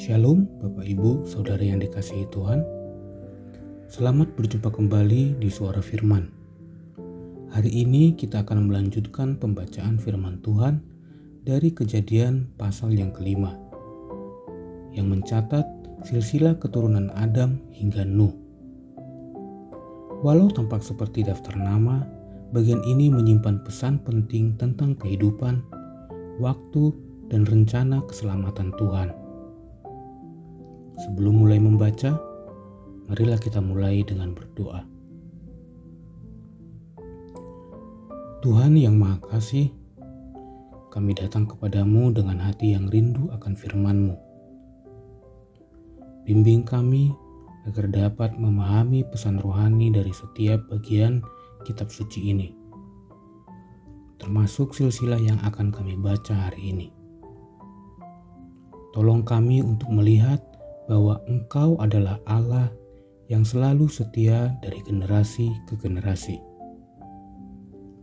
Shalom Bapak Ibu Saudara yang dikasihi Tuhan. Selamat berjumpa kembali di Suara Firman. Hari ini kita akan melanjutkan pembacaan firman Tuhan dari Kejadian pasal yang kelima yang mencatat silsilah keturunan Adam hingga Nuh. Walau tampak seperti daftar nama, bagian ini menyimpan pesan penting tentang kehidupan, waktu, dan rencana keselamatan Tuhan. Sebelum mulai membaca, marilah kita mulai dengan berdoa. Tuhan yang Maha Kasih, kami datang kepadamu dengan hati yang rindu akan firman-Mu. Bimbing kami agar dapat memahami pesan rohani dari setiap bagian kitab suci ini, termasuk silsilah yang akan kami baca hari ini. Tolong kami untuk melihat bahwa Engkau adalah Allah yang selalu setia dari generasi ke generasi.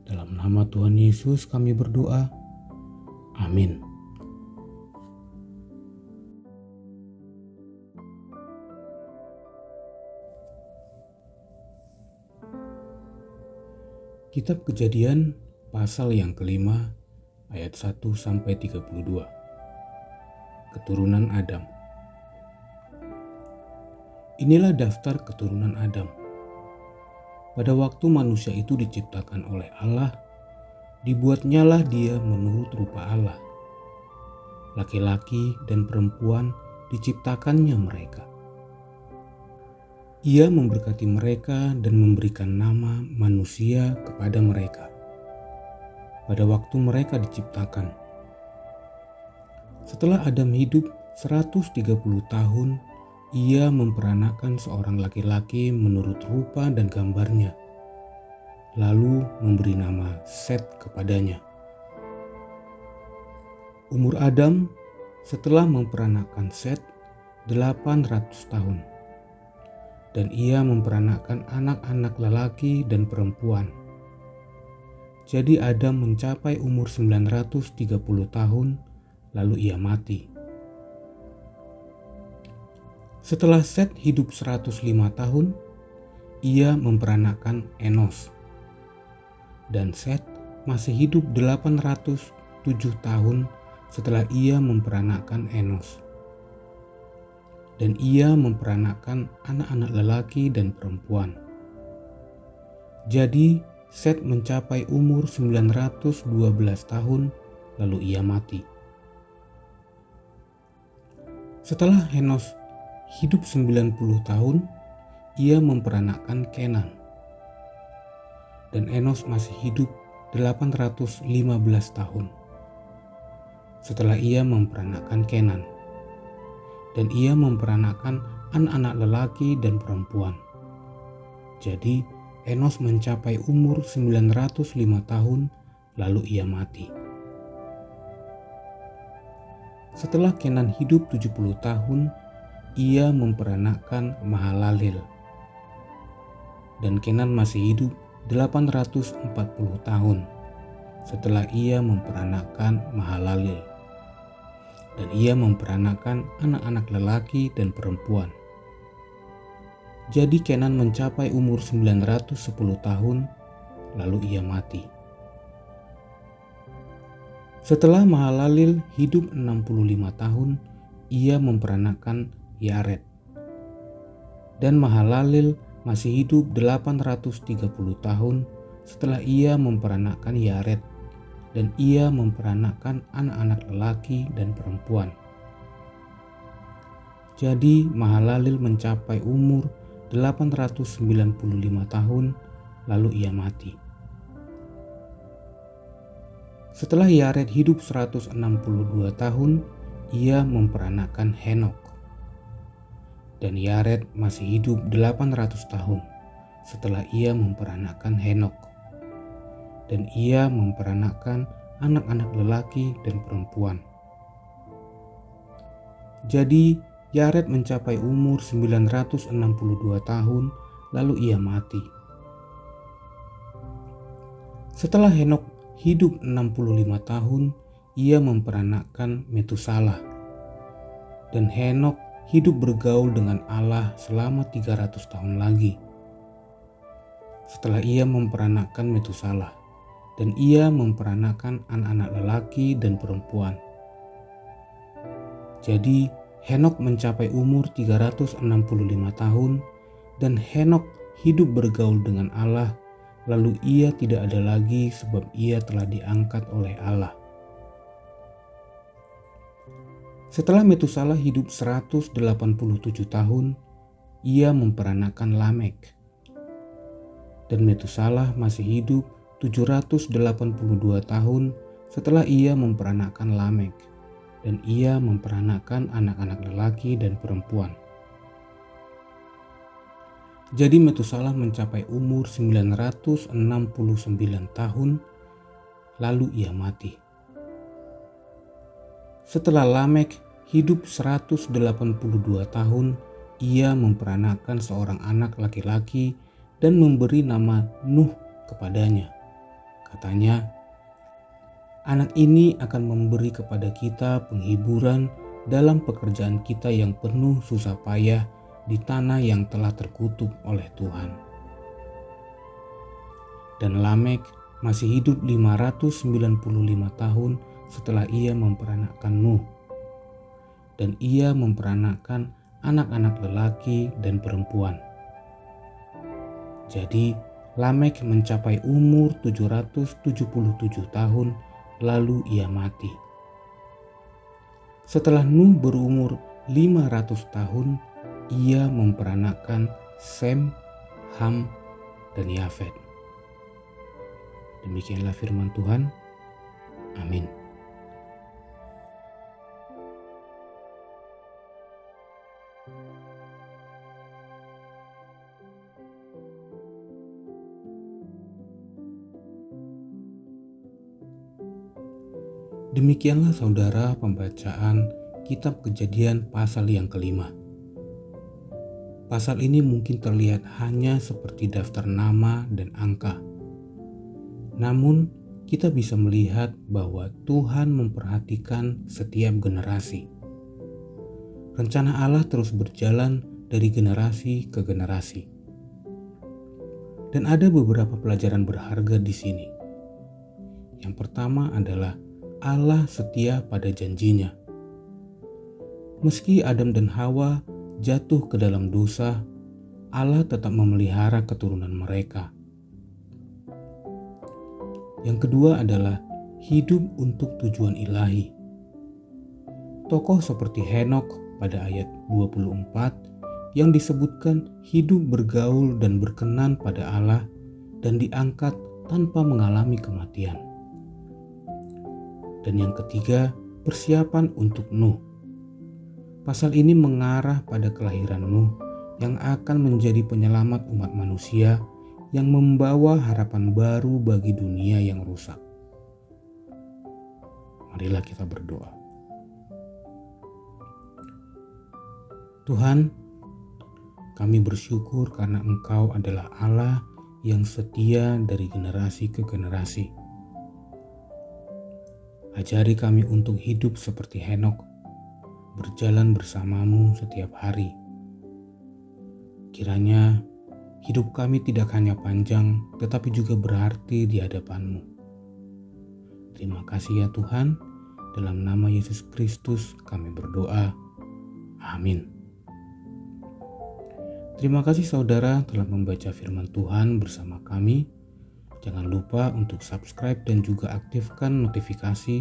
Dalam nama Tuhan Yesus kami berdoa. Amin. Kitab Kejadian pasal yang kelima ayat 1-32. Keturunan Adam. Inilah daftar keturunan Adam. Pada waktu manusia itu diciptakan oleh Allah, dibuatnyalah dia menurut rupa Allah. Laki-laki dan perempuan diciptakannya mereka. Ia memberkati mereka dan memberikan nama manusia kepada mereka. Pada waktu mereka diciptakan. Setelah Adam hidup 130 tahun, ia memperanakkan seorang laki-laki menurut rupa dan gambarnya, lalu memberi nama Set kepadanya. Umur Adam setelah memperanakkan Set 800 tahun, dan ia memperanakkan anak-anak lelaki dan perempuan. Jadi Adam mencapai umur 930 tahun, lalu ia mati. Setelah Set hidup 105 tahun, ia memperanakkan Enos. Dan Set masih hidup 807 tahun setelah ia memperanakkan Enos. Dan ia memperanakkan anak-anak lelaki dan perempuan. Jadi Set mencapai umur 912 tahun, lalu ia mati. Setelah Enos hidup 90 tahun, ia memperanakkan Kenan. Dan Enos masih hidup 815 tahun setelah ia memperanakkan Kenan. Dan ia memperanakkan anak-anak lelaki dan perempuan. Jadi Enos mencapai umur 905 tahun, lalu ia mati. Setelah Kenan hidup 70 tahun, ia memperanakkan Mahalalel. Dan Kenan masih hidup 840 tahun setelah ia memperanakkan Mahalalel. Dan ia memperanakkan anak-anak lelaki dan perempuan. Jadi Kenan mencapai umur 910 tahun, lalu ia mati. Setelah Mahalalel hidup 65 tahun, ia memperanakkan Yared. Dan Mahalalel masih hidup 830 tahun setelah ia memperanakkan Yared. Dan ia memperanakkan anak-anak lelaki dan perempuan. Jadi Mahalalel mencapai umur 895 tahun, lalu ia mati. Setelah Yared hidup 162 tahun, ia memperanakkan Henok. Dan Yared masih hidup 800 tahun setelah ia memperanakkan Henok. Dan ia memperanakkan anak-anak lelaki dan perempuan. Jadi Yared mencapai umur 962 tahun, lalu ia mati. Setelah Henok hidup 65 tahun, ia memperanakkan Metusalah. dan Henok hidup bergaul dengan Allah selama 300 tahun lagi. Setelah ia memperanakkan Metusalah, dan ia memperanakkan anak-anak lelaki dan perempuan. Jadi Henok mencapai umur 365 tahun, dan Henok hidup bergaul dengan Allah, lalu ia tidak ada lagi sebab ia telah diangkat oleh Allah. Setelah Metusalah hidup 187 tahun, ia memperanakkan Lamek. Dan Metusalah masih hidup 782 tahun setelah ia memperanakkan Lamek, dan ia memperanakkan anak-anak lelaki dan perempuan. Jadi Metusalah mencapai umur 969 tahun, lalu ia mati. Setelah Lamek hidup 182 tahun, ia memperanakkan seorang anak laki-laki dan memberi nama Nuh kepadanya. Katanya, anak ini akan memberi kepada kita penghiburan dalam pekerjaan kita yang penuh susah payah di tanah yang telah terkutuk oleh Tuhan. Dan Lamek masih hidup 595 tahun setelah ia memperanakkan Nuh. Dan ia memperanakkan anak-anak lelaki dan perempuan. Jadi Lamek mencapai umur 777 tahun, lalu ia mati. Setelah Nuh berumur 500 tahun, ia memperanakkan Sem, Ham, dan Yafet. Demikianlah firman Tuhan. Amin. Demikianlah saudara pembacaan Kitab Kejadian pasal yang kelima. Pasal ini mungkin terlihat hanya seperti daftar nama dan angka. Namun kita bisa melihat bahwa Tuhan memperhatikan setiap generasi. Rencana Allah terus berjalan dari generasi ke generasi. Dan ada beberapa pelajaran berharga di sini. Yang pertama adalah Allah setia pada janjinya. Meski Adam dan Hawa jatuh ke dalam dosa, Allah tetap memelihara keturunan mereka. Yang kedua adalah hidup untuk tujuan ilahi. Tokoh seperti Henok pada ayat 24 yang disebutkan hidup bergaul dan berkenan pada Allah dan diangkat tanpa mengalami kematian. Dan yang ketiga, persiapan untuk Nuh. Pasal ini mengarah pada kelahiran Nuh yang akan menjadi penyelamat umat manusia yang membawa harapan baru bagi dunia yang rusak. Marilah kita berdoa. Tuhan, kami bersyukur karena Engkau adalah Allah yang setia dari generasi ke generasi. Ajari kami untuk hidup seperti Henok, berjalan bersamamu setiap hari. Kiranya hidup kami tidak hanya panjang, tetapi juga berarti di hadapan-Mu. Terima kasih ya Tuhan, dalam nama Yesus Kristus kami berdoa. Amin. Terima kasih saudara telah membaca firman Tuhan bersama kami. Jangan lupa untuk subscribe dan juga aktifkan notifikasi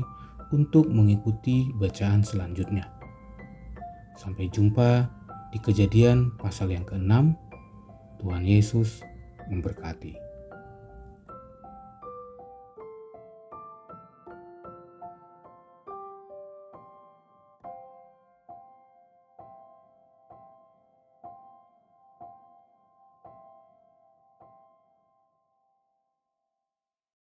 untuk mengikuti bacaan selanjutnya. Sampai jumpa di Kejadian pasal yang ke-6. Tuhan Yesus memberkati.